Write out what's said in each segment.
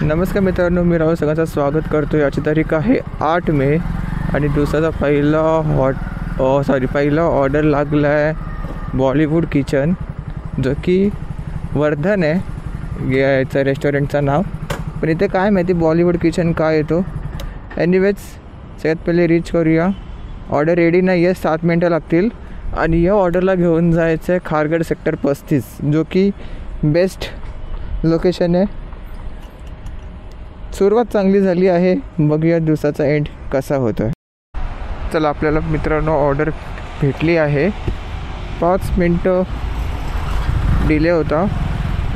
नमस्कार मित्रांनो, मी राहुल सगळ्यांचं स्वागत करतो. याची तारीख आहे 8 मे आणि दिवसाचा पहिला ऑर्डर लागला आहे बॉलिवूड किचन, जो की वर्धन आहे याचं रेस्टॉरंटचं नाव. पण इथे काय माहिती बॉलिवूड किचन काय येतो. एनिवेज सगळ्यात पहिले रीच करूया. ऑर्डर रेडी नाही आहे, 7 मिनटं लागतील. आणि या ऑर्डरला घेऊन जायचं आहे खारघर सेक्टर 35, जो की बेस्ट लोकेशन आहे. सुरुवात चांगली झाली आहे, बघूया दिवसाचा एंड कसा होतो आहे. चला, आपल्याला मित्रांनो ऑर्डर भेटली आहे. 5 मिनटं डिले होता.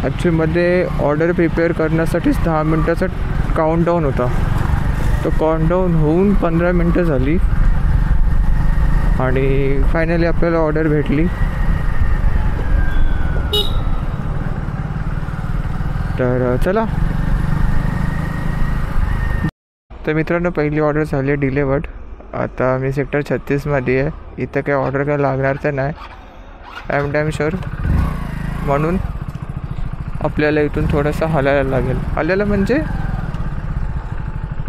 ॲक्च्युअलीमध्ये ऑर्डर प्रिपेअर करण्यासाठीच 10 मिनटाचा काउंटडाऊन होता. तो काउंटडाऊन होऊन 15 मिनटं झाली आणि फायनली आपल्याला ऑर्डर भेटली. तर चला. तर मित्रांनो, पहिली ऑर्डर झाली डिलेवर्ड. आता मी सेक्टर 36मध्ये आहे. इथं काही ऑर्डर काय लागणार तर नाही, आय एम डॅम शुअर. म्हणून आपल्याला इथून थोडंसं हलायला म्हणजे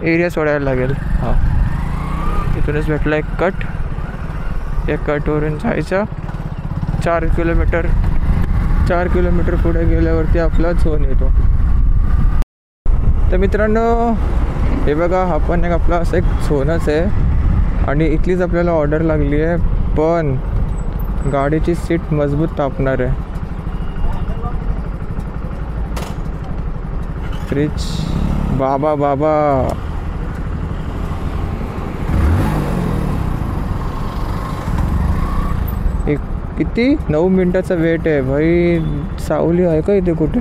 एरिया सोडायला लागेल. हां, इथूनच भेटला एक कट. या कटवरून जायचं 4 किलोमीटर पुढे गेल्यावरती आपला झोन येतो. तर मित्रांनो, हे बघा, हा पण एक आपला असं एक झोनच आहे आणि इथलीच आपल्याला ऑर्डर लागली आहे. पण गाडीची सीट मजबूत तापणार आहे. फ्रिज बाबा एक किती 9 मिनटाचा वेट आहे भाई. सावली आहे का इथे कुठे?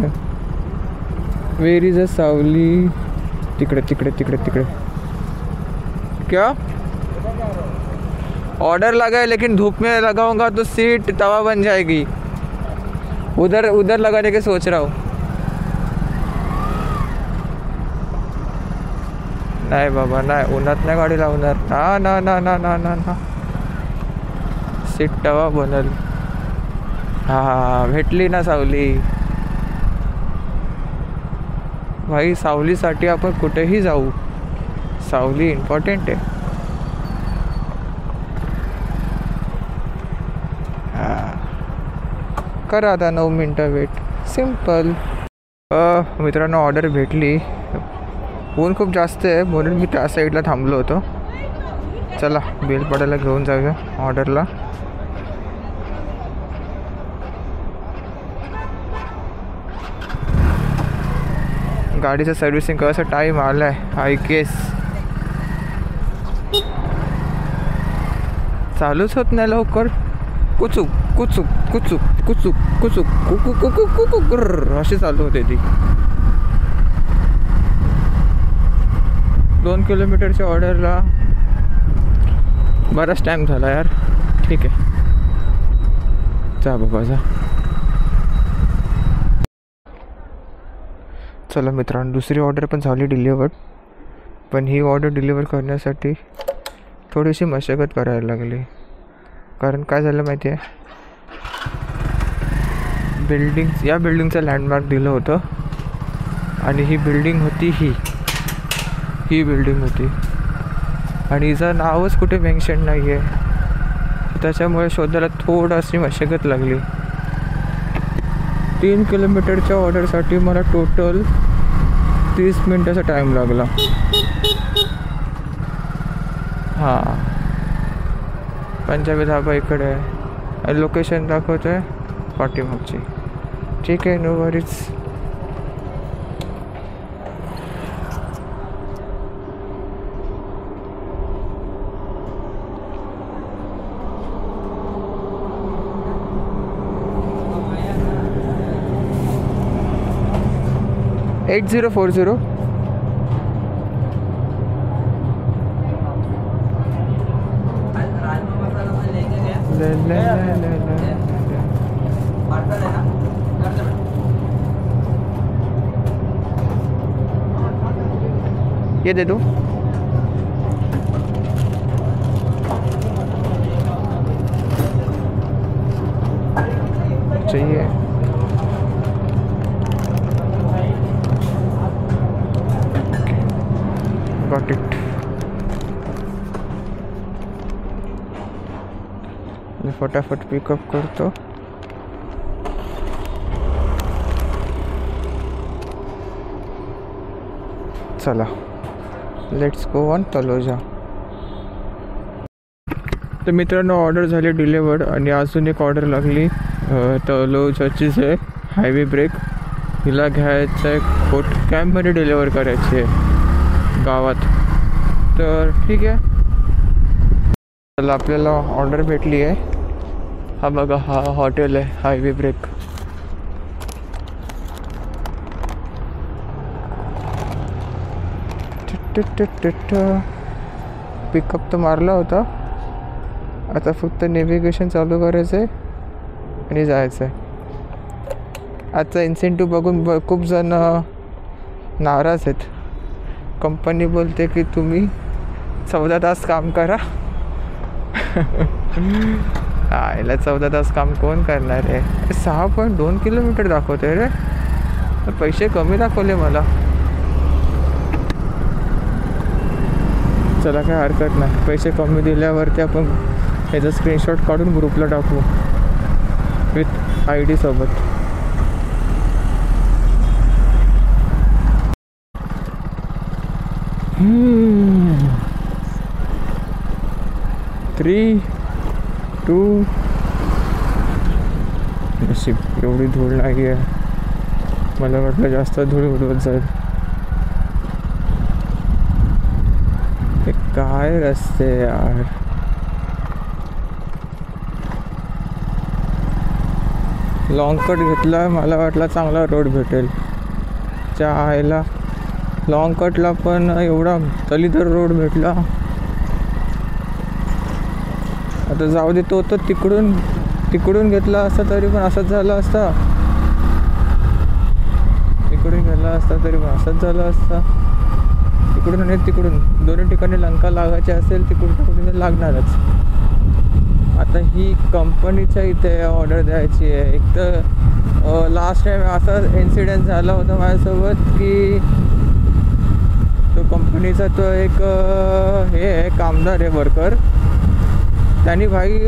वेर इज अ सावली? तिकडे क्या ऑर्डर लगा है, लेकिन धूप में लगाऊंगा तो सीट तवा बन जाएगी. उधर लगाने के सोच रहा हूँ. नाही बाबा, नाही, उन्हात नाही गाडी लावणार. ना सीट तवा बनल. हा, भेटली ना सावली भाई. सावलीसाठी आपण कुठेही जाऊ, सावली इम्पॉर्टंट आहे. करा आता 9 मिनटं वेट, सिम्पल. मित्रांनो, ऑर्डर भेटली. ऊन खूप जास्त आहे म्हणून मी त्या साईडला थांबलो होतो. चला, बेलपाड्याला घेऊन जाऊया ऑर्डरला. गाडीचं सर्व्हिसिंग करायचा टाईम आला आहे. आय गेस चालूच होत नाही लवकर. कुचूक अशी चालू होते ती. 2 किलोमीटरच्या ऑर्डरला बराच टाईम झाला यार. ठीक आहे, जा बाबा जा. चला मित्रांनो, दुसरी ऑर्डर पण झाली डिलिवर्ड. पण ही ऑर्डर डिलिव्हर करण्यासाठी थोडीशी मशागत करायला लागली. कारण काय झालं माहिती आहे, या बिल्डिंगचं लँडमार्क दिलं होतं आणि ही बिल्डिंग होती ही बिल्डिंग होती आणि हिचं नावच कुठे मेन्शन नाही आहे. त्याच्यामुळे शोधायला थोडीशी मशागत लागली. 3 किलोमीटरच्या ऑर्डरसाठी मला टोटल 30 मिनटाचा टाईम लागला. हां, पंजाबी धाबा इकडे आहे. लोकेशन दाखवतो आहे पाठीमागची. ठीक आहे, नो वरीज. $8040. ये दे दो. चाहिए फटाफट पिकअप करतो. चला, लेट्स गो ऑन तलोजा. तर मित्रांनो, ऑर्डर झाली डिलेवर्ड आणि अजून एक ऑर्डर लागली तलोजाचीच आहे. हायवे ब्रेक हिला घ्यायचं आहे, कोट कॅम्पमध्ये डिलेवर करायची आहे गावात. तर ठीक आहे, चला आपल्याला ऑर्डर भेटली आहे. हा बघा, हा हॉटेल आहे हायवे ब्रेक. पिकअप तर मारला होता, आता फक्त नेव्हिगेशन चालू करायचं आहे आणि जायचं आहे. आजचा इन्सेंटिव्ह बघून खूप जण नाराज आहेत. कंपनी बोलते की तुम्ही 14 तास काम करा. याला 14 तास काम कोण करणार आहे? 6.2 किलोमीटर दाखवते रे, पैसे कमी दाखवले मला. चला, काय हरकत नाही. पैसे कमी दिल्यावरती आपण ह्याचा स्क्रीनशॉट काढून ग्रुपला टाकू विथ ID सोबत. थ्री टू नशीब एवढी धूळ नाही आहे. मला वाटलं जास्त धूळ उडवत जाईल. हे काय रस्ते यार. लॉंग कट घेतला, मला वाटला चांगला रोड भेटेल. आयला लॉंग कटला पण एवढा तलीतर रोड भेटला. आता जाऊ दे, तो तर तिकडून घेतला असता तरी पण असंच झालं असता. तिकडून गेला असता तरी पण असंच झालं असता. तिकडून आणि तिकडून दोन्ही ठिकाणी लंका लागायची असेल, तिकडून लागणारच. आता ही कंपनीच्या इथे ऑर्डर द्यायची आहे. एक तर लास्ट टाइम असा इन्सिडेंट झाला होता माझ्यासोबत की तो कंपनीचा तो एक हे आहे, कामदार आहे, वर्कर. त्यांनी भाई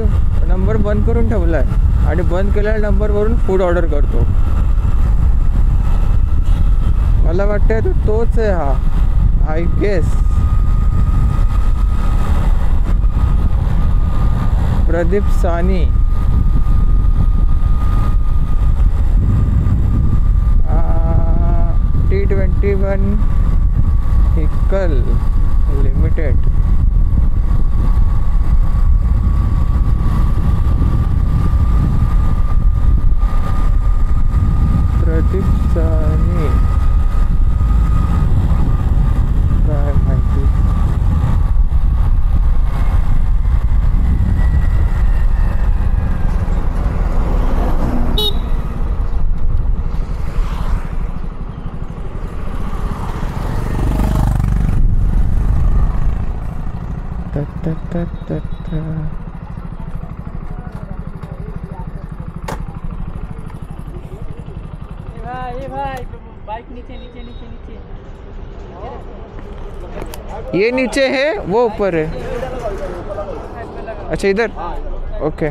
नंबर बंद करून ठेवला आहे आणि बंद केलेल्या नंबरवरून फूड ऑर्डर करतो. मला वाटतं तो तोच आहे हा, आय गेस. प्रदीप सानी. T21 vehicle limited. प्रदीप सानी काय माहिती. ये नीचे है, वो ऊपर है. अच्छा, इधर. ओके.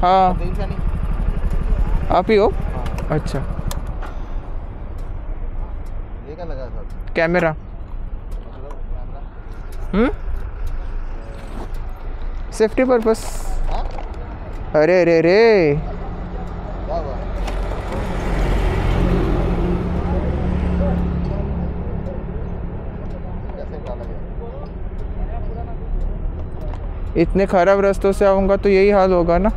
हाँ, आप ही हो? अच्छा. ये क्या लगा था? कैमरा. Safety purpose. अरे अरे अरे, क्या हुआ? इतने खराब रास्तों से आऊँगा तो यही हाल होगा ना.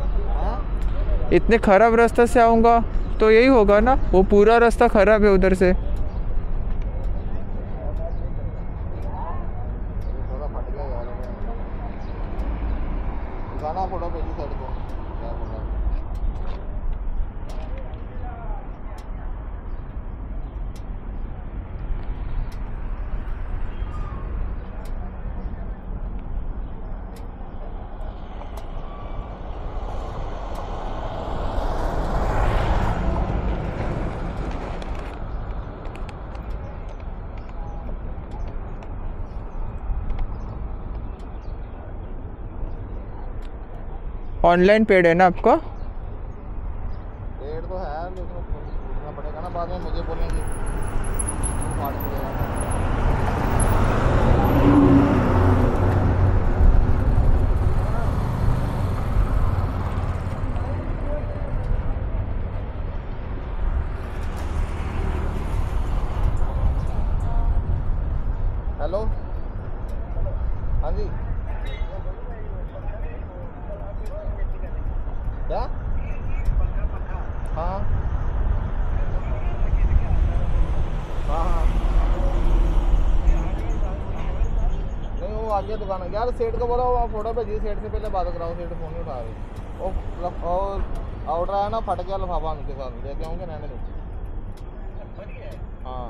इतने खराब रास्ते से आऊँगा तो यही होगा ना. वो पूरा रास्ता खराब है उधर से. ऑनलाइन पेड है ना आपका? पेड तो है लेकिन पूछना पड़ेगा ना, बाद में मुझे बोलेंगे फाड़ देगा। हेलो, हाँ जी, क्या? हाँ हाँ हाँ, नहीं वो आ गया दुकान। यार सेठ को बोला वो फोटो भेजिए, सेठ से पहले बात कराओ, सेठ फ़ोन नहीं उठा रहे। और ऑर्डर आया ना, फट गया लिफाफा उनके साथ, लेके आऊँगे रहने दो। हाँ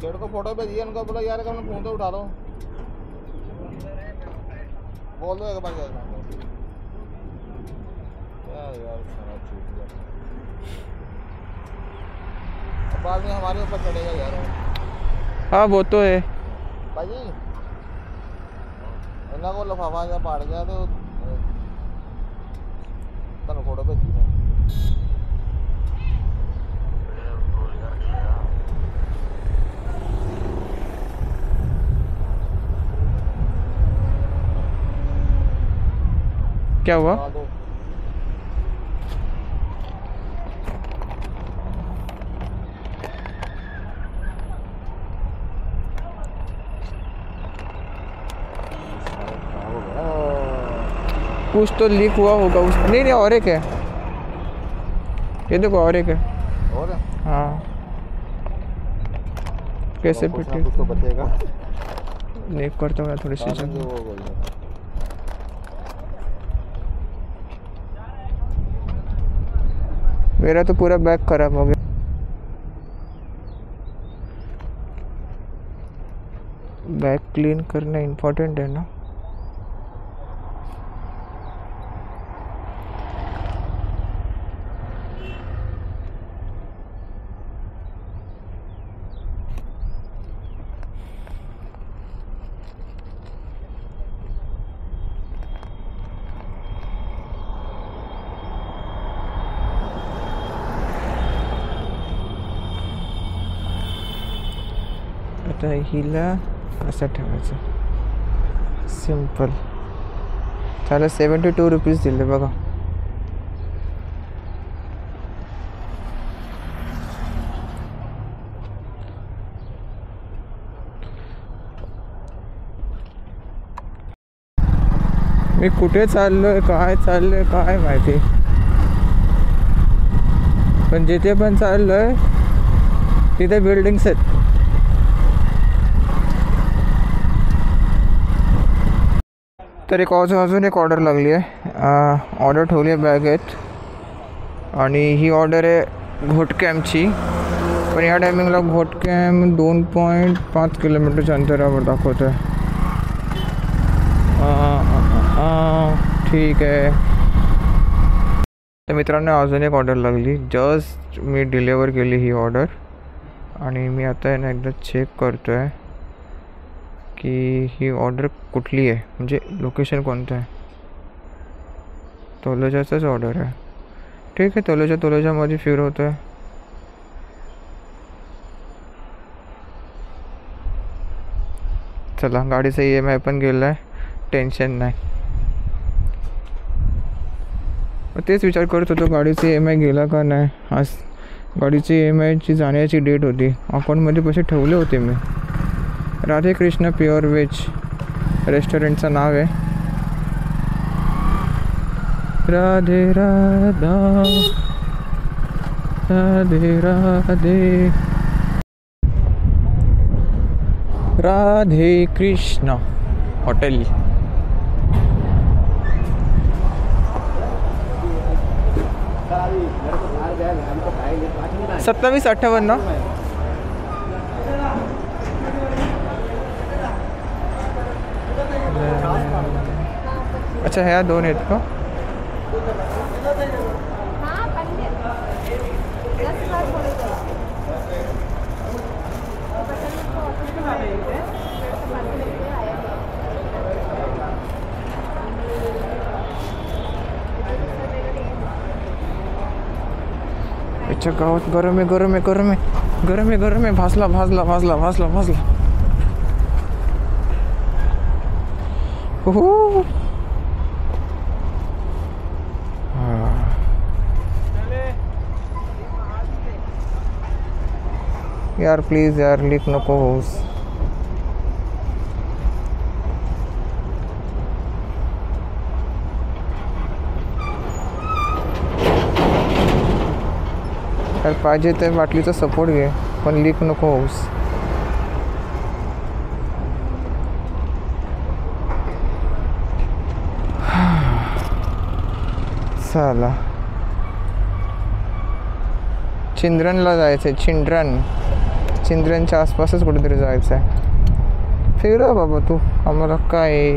सेठ को फोटो भेजिए, उनको बोला यार अपना फ़ोन तो उठा दो, बोल दो एक बार क्या यार सारा छूट गया। अब बाद में हमारे ऊपर चढ़ेगा यार। हाँ वो तो है भाई इन्होंने को लिफाफा जब पाड़ गया तो तुम फोटो भेजी मैं। क्या हुआ? कुछ तो लीक हुआ होगा उस, नहीं नहीं और एक है, ये देखो और एक है। और हाँ कैसे पिटे कुछ तो बचेगा। लीक करता हूँ थोड़ी सी जगह। वो मेरा तो पूरा बैग खराब हो गया। बैग क्लीन करना इम्पोर्टेंट है ना। आता हिला असं ठेवायचं सिंपल। त्याला 72 रुपीज दिले बघा। मी कुठे चाललोय काय चाललोय काय माहिती, पण जिथे पण चाललोय तिथे बिल्डिंग्स आहेत। तर एक अजून एक ऑर्डर लागली आहे। ऑर्डर ठेवली आहे बॅगेत आणि ही ऑर्डर आहे घोटकॅम्पची, पण या टायमिंगला घोटकॅम्प 2.5 किलोमीटरच्या अंतरावर दाखवतो आहे। ठीक आहे। तर मित्रांनो अजून एक ऑर्डर लागली, जस्ट मी डिलिव्हर केली ही ऑर्डर आणि मी आता आहे ना एकदा चेक करतो आहे की ही ऑर्डर कुठली आहे, म्हणजे लोकेशन कोणतं आहे। तलोजाचाच ऑर्डर आहे। ठीक आहे, तलोजामध्ये फिरवतो आहे। चला गाडीचा EMI पण गेला आहे, टेन्शन नाही। तेच विचार करत होतो गाडीचा EMI गेला का नाही। आज गाडीची EMIची जाण्याची डेट होती, अकाउंटमध्ये पैसे ठेवले होते मी। राधे कृष्ण प्युअर व्हेज रेस्टॉरंटचं नाव आहे। राधे राधा राधे राधे राधे कृष्ण हॉटेल। 2758। अच्छा ह्या दोन आहेत का? आमच्या गावात गरम आहे गरम आहे गरम आहे गरम आहे गरम आहे भाजला भाजला भाजला भाजला भाजला हो यार प्लीज यार लीक नको होऊस तर पाहिजे तर बाटलीचा सपोर्ट घे पण लीक नको होऊस चला चिंद्रनला जायचं आहे चिंद्रनच्या आसपासच कुठेतरी जायचं आहे फिरा बाबा तू आम्हाला काय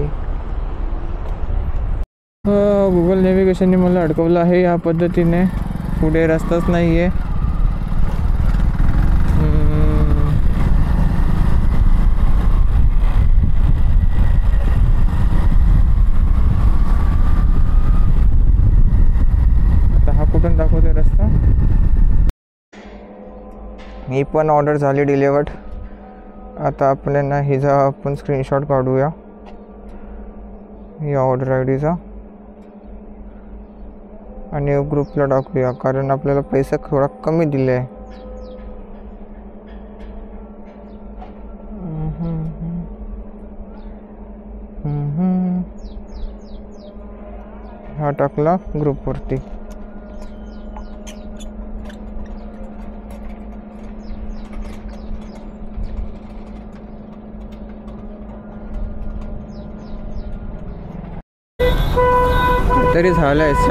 गुगल नेव्हिगेशनने मला अडकवलं आहे या पद्धतीने पुढे रस्ताच नाही आहे आता हा कुठून दाखवतोय रस्ता ही पण ऑर्डर झाली डिलिवर्ड आता आपल्याला हिचा आपण स्क्रीनशॉट काढूया या ऑर्डर आय डीचा आणि ग्रुपला टाकूया कारण आपल्याला पैसा थोडा कमी दिले आहे हा टाकला ग्रुपवरती तरी झालंय 100%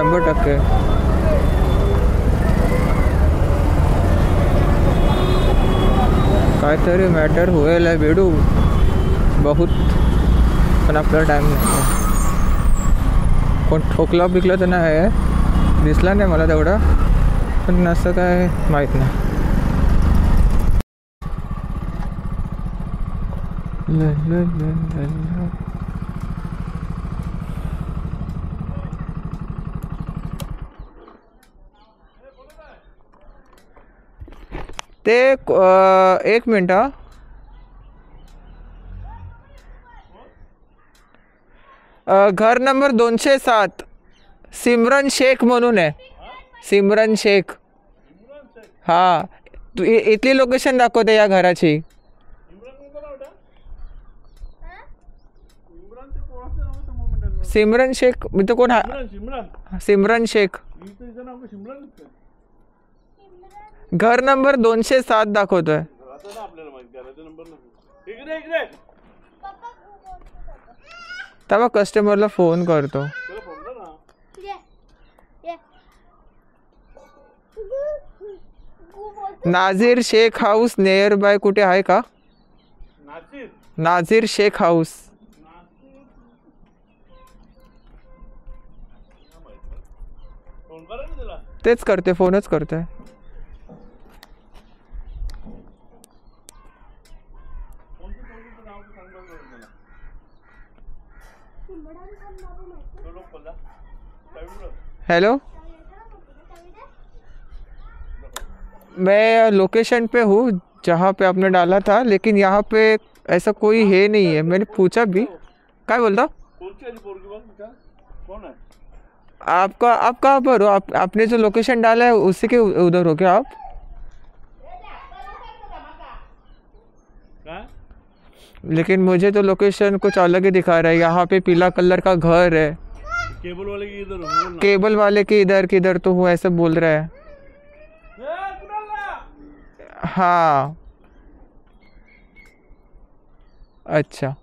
काहीतरी मॅटर होईल बेडू बहुत पण आपल्याला टाइम नाही कोण ठोकला बिकला तर नाही आहे दिसला नाही मला तेवढा पण असं काय माहीत नाही ते एक मिनिट घर नंबर 207 सिमरन शेख म्हणून आहे सिमरन शेख हा तू इथली लोकेशन दाखवते या घराची सिमरन शेख मी तर कोण सिमरन शेख घर नंबर 207 दाखवतोय तेव्हा कस्टमरला फोन करतो Nazir Shaikh house nearby कुठे आहे का नाझीर शेख हाऊस तेच करते फोनच करते हेलो मैं लोकेशन पे हूँ जहाँ पे आपने डाला था लेकिन यहाँ पे ऐसा कोई है नहीं है मैंने पूछा भी क्या बोलता आपका आप कहाँ पर हो आपने जो लोकेशन डाला है उसी के उधर हो क्या आप लेकिन मुझे तो लोकेशन कुछ अलग ही दिखा रहा है यहाँ पे पीला कलर का घर है केबल वाले की इधर हूँ केबल वाले के इधर किधर तो हूँ ऐसे बोल रहा है हाँ अच्छा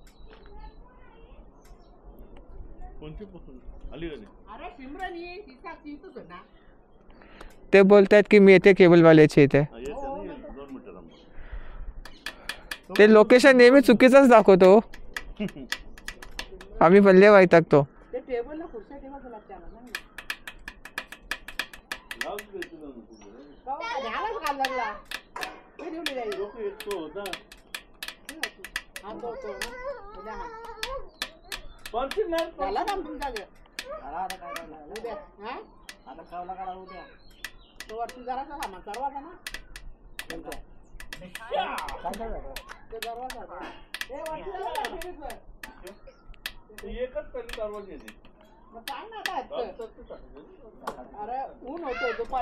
ते बोलतात की मी येते केबल वाल्याचे इथे ते लोकेशन नेहमी चुकीचंच दाखवतो आम्ही पल्ले वैतागतो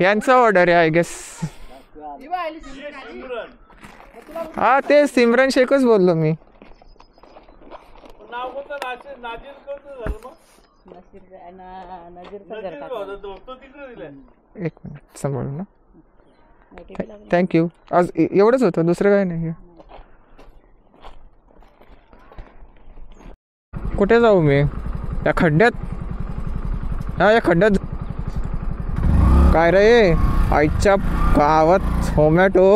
यांचा ऑर्डर आहे आय गेस. हा ते सिमरन शेखच बोललो मी. एक मिनिट सांभाळून ना. थँक्यू. आज एवढंच होतं, दुसरं काय नाही. कुठे जाऊ मी? या खड्ड्यात? हा या खड्ड्यात काय रे आईच्या गावात टोमॅटो